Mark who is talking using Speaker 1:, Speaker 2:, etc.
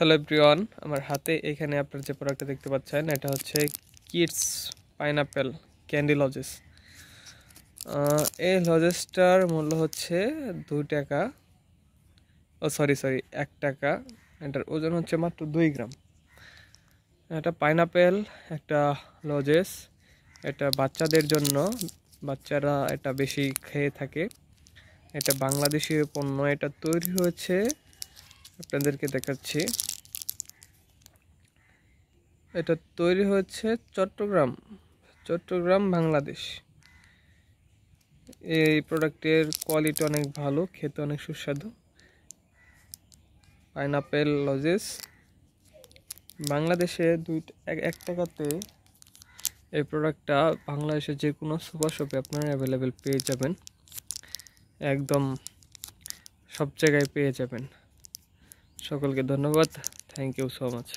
Speaker 1: Hello everyone, আমার হাতে এখানে আপনারা যে প্রোডাক্টটা দেখতে পাচ্ছেন এটা হচ্ছে কিডস পাইনাপেল ক্যান্ডি লজেস। এই লজেসটার মূল্য হচ্ছে 2 টাকা, সরি 1 টাকা। এটার ওজন হচ্ছে মাত্র 2 গ্রাম। এটা পাইনাপেল একটা লজেস, এটা বাচ্চাদের জন্য, বাচ্চারা এটা বেশি খেয়ে থাকে। এটা বাংলাদেশি পণ্য, এটা তৈরি হয়েছে, আপনাদেরকে দেখাচ্ছি। এটা তৈরি হচ্ছে চট্টগ্রাম বাংলাদেশ। এই প্রোডাক্টের কোয়ালিটি অনেক ভালো, খেতে অনেক সুস্বাদু। পাইনাপেল লজেস বাংলাদেশে 1 টাকাতে এই প্রোডাক্টটা বাংলাদেশের যে কোনো সুপার শপে আপনারা অ্যাভেলেবেল পেয়ে যাবেন, একদম সব জায়গায় পেয়ে যাবেন। সকলকে ধন্যবাদ, থ্যাংক ইউ সো মাচ।